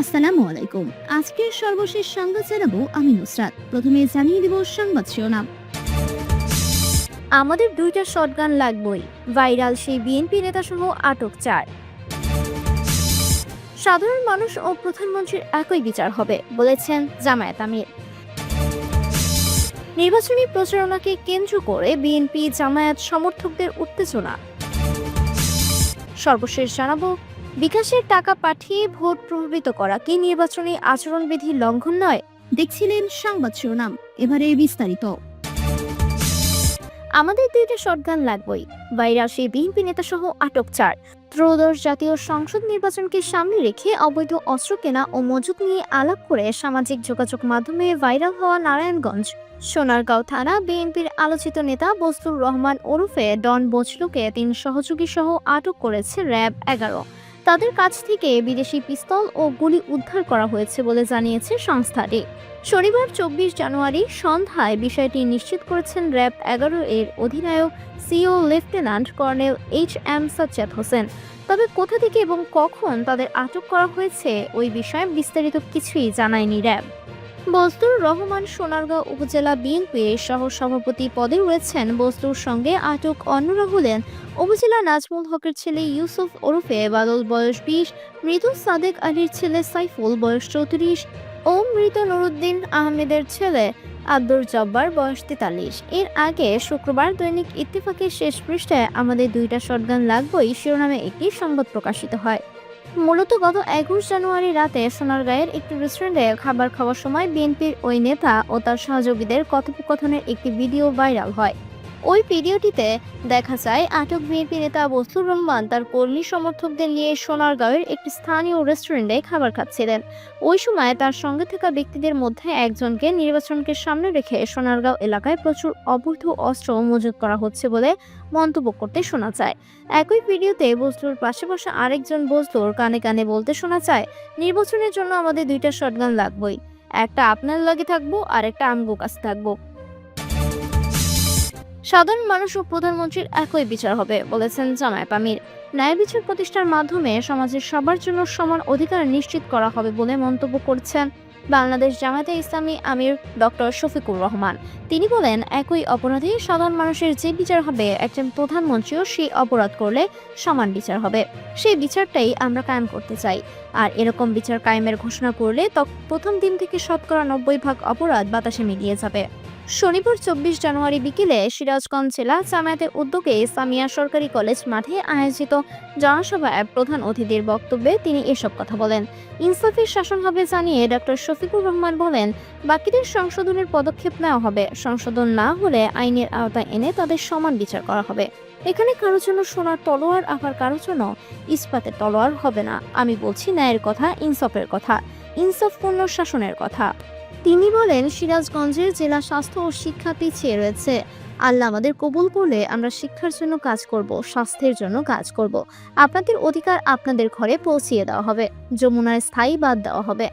আসসালামু আলাইকুম। আজকের সর্বশেষ সংবাদ জানাবো আমি নুসরাত। প্রথমে জানিয়ে দেব সংবাদ শিরোনাম। আমাদের দুইটা শটগান লাগবেই, ভাইরাল সেই বিএনপি নেতাসহ আটক 4। সাধারণ মানুষ ও প্রধানমন্ত্রীর একই বিচার হবে বলেছেন জামায়াত আমির। নির্বাচনী প্রচারণাকে কেন্দ্র করে বিএনপি জামায়াত সমর্থকদের উত্তেজনা। সর্বশেষ জানাবো, বিকাশের টাকা পাঠিয়ে ভোট প্রভাবিত করা কি নির্বাচনী আচরণবিধি লঙ্ঘন নয়? দেখছিলেন সংবাদ শিরোনাম, এবারে বিস্তারিত। আমাদের দুইটা শটগান লাগবেই, ভাইরাল সেই বিএনপি নেতাসহ আটক 4। ত্রয়োদশ জাতীয় সংসদ নির্বাচনকে সামনে রেখে অবৈধ অস্ত্র কেনা ও মজুত নিয়ে আলাপ করে সামাজিক যোগাযোগ মাধ্যমে ভাইরাল হওয়া নারায়ণগঞ্জ সোনারগাঁও থানা বিএনপির আলোচিত নেতা বজলুর রহমান ওরফে ডন বজলুকে 3 সহযোগী সহ আটক করেছে র্যাব 11। তাদের কাছ থেকে বিদেশি পিস্তল ও গুলি উদ্ধার করা হয়েছে বলে জানিয়েছে সংস্থাটি। শনিবার 24 জানুয়ারি সন্ধ্যায় বিষয়টি নিশ্চিত করেছেন র্যাব 11 এর অধিনায়ক CO lieutenant colonel HM Sajjad Hossain. তবে কোথা থেকে এবং কখন তাদের আটক করা হয়েছে ওই বিষয়ে বিস্তারিত কিছুই জানায়নি র্যাব। বজলুর রহমান সোনারগাঁও উপজেলা বিএনপির সহ সভাপতি পদে রয়েছেন। বজলুর সঙ্গে আটক অন্যরা হলেন উপজেলা নাজমুল হকের ছেলে ইউসুফ ওরফে বাদল বয়স 20, মৃত সাদেক আলীর ছেলে সাইফুল বয়স 34 ও মৃত নুরুদ্দিন আহমেদের ছেলে আব্দুর জব্বার বয়স 43। এর আগে শুক্রবার দৈনিক ইত্তেফাকের শেষ পৃষ্ঠায় আমাদের দুইটা শটগান লাগবেই শিরোনামে একটি সংবাদ প্রকাশিত হয়। মূলত গত 21 জানুয়ারি রাতে সোনারগাঁয়ের একটি রেস্টুরেন্টে খাবার খাওয়ার সময় বিএনপির ওই নেতা ও তার সহযোগীদের কথোপকথনের একটি ভিডিও ভাইরাল হয়। ওই ভিডিওটিতে দেখা যায় আটক বিএনপি নেতা বজলুর রহমান তার কর্মী সমর্থকদের নিয়ে সোনারগাঁয়ের একটি স্থানীয় রেস্টুরেন্টে খাবার খাচ্ছিলেন। ওই সময় তার সঙ্গে থাকা ব্যক্তিদের মধ্যে একজনকে নির্বাচনকে সামনে রেখে সোনারগাঁও এলাকায় প্রচুর অবৈধ অস্ত্র মজুত করা হচ্ছে বলে মন্তব্য করতে শোনা যায়। একই ভিডিওতে বজলুর পাশে বসা আরেকজন বজলুর কানে কানে বলতে শোনা যায়, নির্বাচনের জন্য আমাদের দুইটা শটগান লাগবেই, একটা আপনার লাগে থাকবো আর একটা আমগো কাছে থাকবো। সাধারণ মানুষ ও প্রধানমন্ত্রীর একই বিচার হবে বলেছেন জামায়াত আমির। ন্যায় বিচার প্রতিষ্ঠার মাধ্যমে সমাজের সবার জন্য সমান অধিকার নিশ্চিত করা হবে বলে মন্তব্য করছেন বাংলাদেশ জামায়াতে ইসলামী আমির ডক্টর শফিকুর রহমান। তিনি বলেন, একই অপরাধে সাধারণ মানুষের যে বিচার হবে, একজন প্রধানমন্ত্রীও সেই অপরাধ করলে সমান বিচার হবে। সেই বিচারটাই আমরা কায়েম করতে চাই। আর এরকম বিচার কায়েমের ঘোষণা করলে প্রথম দিন থেকে শতকরা 90% অপরাধ বাতাসে মিলিয়ে যাবে। শনিবার 24 জানুয়ারি বিকেলে সিরাজগঞ্জ জেলা জামায়াতের উদ্যোগে ইসলামিয়া সরকারি কলেজ মাঠে আয়োজিত জনসভায় প্রধান অতিথির বক্তব্যে তিনি এসব কথা বলেন। ইনসাফের শাসন হবে জানিয়ে ডক্টর শফিকুর রহমান বলেন, বাকিদের সংশোধনের পদক্ষেপ নেওয়া হবে। সংশোধন না হলে আইনের আওতায় এনে তাদের সমান বিচার করা হবে। এখানে কারোর জন্য সোনার তলোয়ার আবার কারোর জন্য ইস্পাতের তলোয়ার হবে না। আমি বলছি ন্যায়ের কথা, ইনসাফের কথা, ইনসাফপূর্ণ শাসনের কথা। তিনি বলেন, সিরাজগঞ্জের জেলা স্বাস্থ্য ও শিক্ষা পিছিয়ে রয়েছে। আল্লাহ আমাদের কবুল করলে আমরা শিক্ষার জন্য কাজ করব, স্বাস্থ্যের জন্য কাজ করব। আপনাদের অধিকার আপনাদের ঘরে পৌঁছিয়ে দেওয়া হবে। যমুনার স্থায়ী বাদ দেওয়া হবে।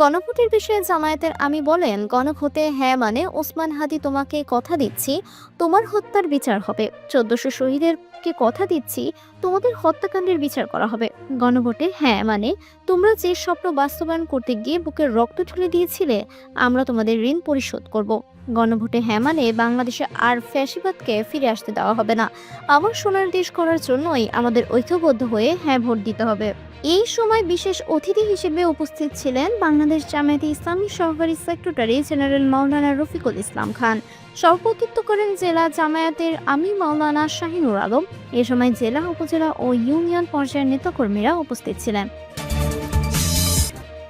গণভোটের বিষয়ে জামায়াতের আমি বলেন, গণভোটে হ্যাঁ মানে ওসমান হাদি তোমাকে কথা দিচ্ছি তোমার হত্যার বিচার হবে। 1400 শহীদেরকে কথা দিচ্ছি তোমাদের হত্যাকাণ্ডের বিচার করা হবে। গণভোটে হ্যাঁ মানে তোমরা যে স্বপ্ন বাস্তবায়ন করতে গিয়ে বুকের রক্ত ঢেলে দিয়েছিলে, আমরা তোমাদের ঋণ পরিশোধ করব। গণভোটে হ্যাঁ মানে বাংলাদেশে আর ফ্যাসিবাদকে ফিরে আসতে দেওয়া হবে না। আমার সোনার দেশ করার জন্যই আমাদের ঐক্যবদ্ধ হয়ে হ্যাঁ ভোট দিতে হবে। এই সময় বিশেষ অতিথি হিসেবে উপস্থিত ছিলেন বাংলাদেশ জামায়াতে ইসলামী সহকারী সেক্রেটারি জেনারেল মাওলানা রফিকুল ইসলাম খান। সভাপতিত্ব করেন জেলা জামায়াতের আমির মাওলানা শাহিনুর আলম। এ সময় জেলা, উপজেলা ও ইউনিয়ন পর্যায়ের নেতাকর্মীরা উপস্থিত ছিলেন।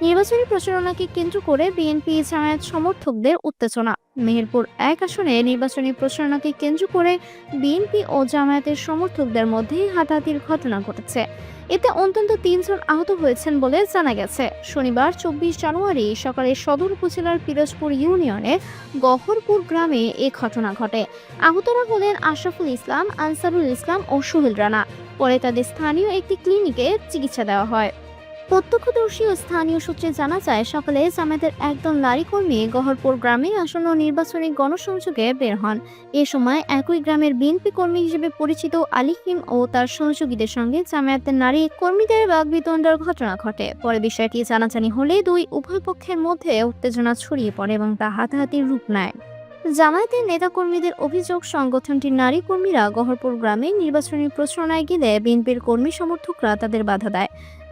নির্বাচনী প্রচারণাকে কেন্দ্র করে বিএনপি জামায়াত সমর্থকদের উত্তেজনা। মেহেরপুর 1 আসনে নির্বাচনী প্রচারণাকে কেন্দ্র করে বিএনপি ও জামায়াতের সমর্থকদের মধ্যে হাতাহাতির ঘটনা ঘটেছে। এতে অন্তত 3 জন আহত হয়েছেন বলে জানা গেছে। শনিবার 24 জানুয়ারি সকালে সদর উপজেলার পিরোজপুর ইউনিয়নের গহরপুর গ্রামে এ ঘটনা ঘটে। আহতরা হলেন আশরাফুল ইসলাম, আনসারুল ইসলাম ও সোহেল রানা। পরে তাদের স্থানীয় একটি ক্লিনিকে চিকিৎসা দেওয়া হয়। প্রত্যক্ষদর্শী ও স্থানীয় সূত্রে জানা যায়, সকালে জামায়াতের একদল নারী কর্মী গহরপুর গ্রামে আসন্ন নির্বাচনী গণসংযোগে বের হন। এ সময় একই গ্রামের বিএনপি কর্মী হিসেবে পরিচিত আলিহিম ও তার সহযোগীদের সঙ্গে জামায়াতের নারী কর্মীদের বাগবিতণ্ডার ঘটনা ঘটে। পরে বিষয়টি জানাজানি হলে উভয় পক্ষের মধ্যে উত্তেজনা ছড়িয়ে পড়ে এবং তা হাতাহাতির রূপ নেয়। জামায়াতের নেতাকর্মীদের অভিযোগ, সংগঠনটির নারী কর্মীরা গহরপুর গ্রামে নির্বাচনী প্রচারণায় গেলে বিএনপির কর্মী সমর্থকরা তাদের বাধা দেয়।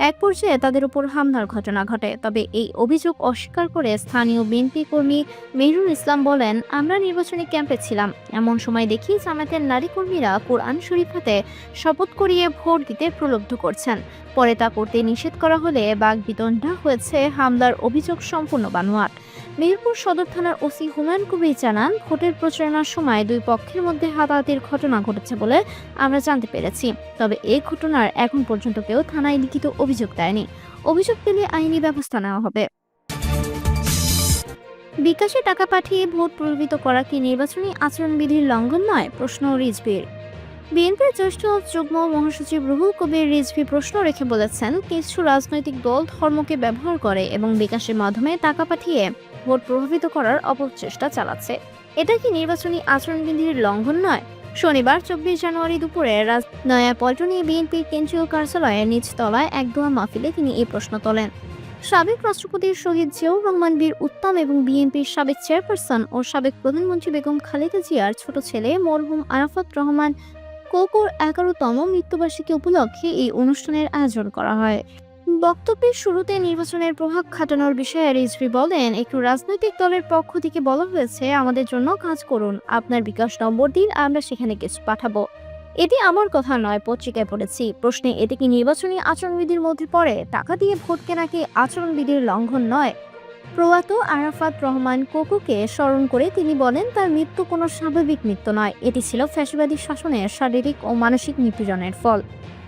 এক পর্যায়ে তাদের উপর হামলার ঘটনা ঘটে। তবে এই অভিযোগ অস্বীকার করে স্থানীয় বিএনপি কর্মী মেহরুল ইসলাম বলেন, আমরা নির্বাচনী ক্যাম্পে ছিলাম। এমন সময় দেখি জামায়াতের নারী কর্মীরা কোরআন শরীফ হাতে শপথ করিয়ে ভোট দিতে প্রলুব্ধ করছেন। পরে তা করতে নিষেধ করা হলে বাগবিতণ্ডা হয়েছে। হামলার অভিযোগ সম্পূর্ণ বানোয়াট। মেহেরপুর সদর থানার ওসি হুমায়ুন কবির জানান, ভোটের প্রচারণার সময় দুই পক্ষের মধ্যে হাতাহাতির ঘটনা ঘটেছে বলে আমরা জানতে পেরেছি। তবে এই ঘটনার এখন পর্যন্ত কেউ থানায় লিখিত অভিযোগ দেয়নি। অভিযোগ পেলে আইনি ব্যবস্থা নেওয়া হবে। বিকাশে টাকা পাঠিয়ে ভোট প্রভাবিত করা কি নির্বাচনী আচরণবিধির লঙ্ঘন নয়? প্রশ্ন রিজভির। বিএনপির জ্যেষ্ঠ যুগ্ম মহাসচিব রুহুল কবির রিজভী প্রশ্ন রেখে বলেছেন, কিছু রাজনৈতিক দল ধর্মকে ব্যবহার করে এবং বিকাশের মাধ্যমে টাকা পাঠিয়ে ভোট প্রভাবিত করার অপচেষ্টা চালাচ্ছে। এটা কি নির্বাচনী আচরণবিধির লঙ্ঘন নয়? শনিবার 24 জানুয়ারি দুপুরে নয়াপল্টনে বিএনপির কেন্দ্রীয় কার্যালয়ের নিচতলায় এক দোয়া মাহফিলে তিনি এই প্রশ্ন তোলেন। সাবেক রাষ্ট্রপতির শহীদ জিয়াউর রহমান বীর উত্তম এবং বিএনপির সাবেক চেয়ারপারসন ও সাবেক প্রধানমন্ত্রী বেগম খালেদা জিয়ার ছোট ছেলে মরহুম আরাফাত রহমান কোকোর 11তম মৃত্যুবার্ষিকী উপলক্ষে এই অনুষ্ঠানের আয়োজন করা হয়। বক্তব্যের শুরুতে নির্বাচনের প্রভাব খাটানোর বিষয়ে রিজভী বলেন, একটু রাজনৈতিক দলের পক্ষ থেকে বলা হয়েছে, আমাদের জন্য কাজ করুন, আপনার বিকাশ নম্বর দিন, আমরা সেখানে কিছু পাঠাবো। এটি আমার কথা নয়, পত্রিকায় পড়েছি। প্রশ্নে এটি কি নির্বাচনী আচরণবিধির মধ্যে পড়ে? টাকা দিয়ে ভোট কেনা কি আচরণবিধির লঙ্ঘন নয়? প্রয়াত আরাফাত রহমান কোকোকে স্মরণ করে তিনি বলেন, তার মৃত্যু কোনো স্বাভাবিক মৃত্যু নয়, এটি ছিল ফ্যাসিবাদী শাসনের শারীরিক ও মানসিক নিপীড়নের ফল।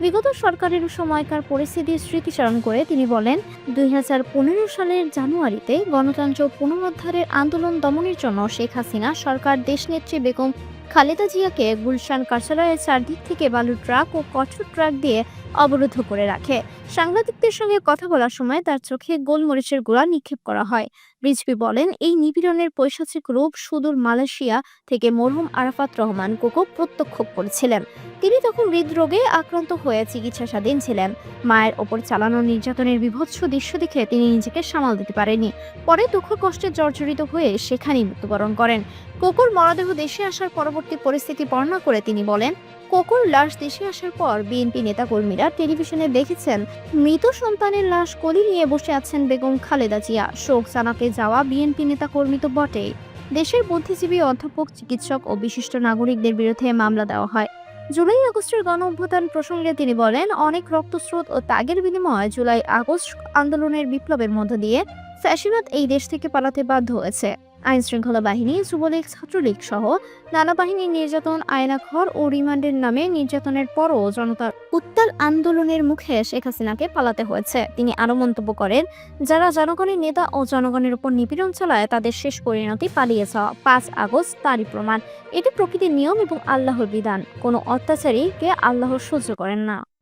বিগত সরকারের সময়কার পরিস্থিতির স্মৃতিচারণ করে তিনি বলেন, 2015 সালের জানুয়ারিতে গণতন্ত্র পুনরুদ্ধারের আন্দোলন দমনের জন্য শেখ হাসিনা সরকার দেশনেত্রী বেগম খালেদা জিয়াকে গুলশান কার্যালয়ের চারদিক থেকে বালুর ট্রাক ও কঠোর ট্রাক দিয়ে অবরুদ্ধ করে রাখে। সাংবাদিকদের সঙ্গে কথা বলার সময় তার চোখে গোলমরিচের গুঁড়া নিক্ষেপ করা হয়। রিজভী বলেন, এই নিপীড়নের পৈশাচিক রূপ সুদূর মালয়েশিয়া থেকে মরহুম আরাফাত রহমান কোকো প্রত্যক্ষ করেছিলেন। তিনি তখন হৃদরোগে আক্রান্ত হয়ে চিকিৎসাধীন ছিলেন। মায়ের ওপর চালানো নির্যাতনের বীভৎস দৃশ্য দেখে তিনি নিজেকে সামাল দিতে পারেননি। পরে দুঃখ কষ্টে জর্জরিত হয়ে সেখানেই মৃত্যুবরণ করেন। কোকোর মরদেহ দেশে আসার পরবর্তী পরিস্থিতি বর্ণনা করে তিনি বলেন, কোকোর লাশ দেশে আসার পর বিএনপি নেতাকর্মীরা টেলিভিশনে দেখেছেন মৃত সন্তানের লাশ কোলে নিয়ে বসে আছেন বেগম খালেদা জিয়া। শোক জানাতে যাওয়া বিএনপি নেতাকর্মী তো বটেই, দেশের বুদ্ধিজীবী, অধ্যাপক, চিকিৎসক ও বিশিষ্ট নাগরিকদের বিরুদ্ধে মামলা দেওয়া হয়। জুলাই আগস্টের গণ অভ্যুত্থান প্রসঙ্গে তিনি বলেন, অনেক রক্তস্রোত ও ত্যাগের বিনিময়ে জুলাই আগস্ট আন্দোলনের বিপ্লবের মধ্য দিয়ে ফ্যাসিবাদ এই দেশ থেকে পালাতে বাধ্য হয়েছে। আইন শৃঙ্খলা বাহিনী, যুবলীগ, ছাত্রলীগ সহ নানা বাহিনীর নির্যাতন, আয়নাঘর ও রিমান্ডের নামে নির্যাতনের পরও জনতার উত্তাল আন্দোলনের মুখে শেখ হাসিনাকে পালাতে হয়েছে। তিনি আরো মন্তব্য করেন, যারা জনগণের নেতা ও জনগণের উপর নিপীড়ন চালায় তাদের শেষ পরিণতি পালিয়ে যাওয়া। 5 আগস্ট তারই প্রমাণ। এটি প্রকৃতির নিয়ম এবং আল্লাহর বিধান। কোনো অত্যাচারীকে আল্লাহ সহ্য করেন না।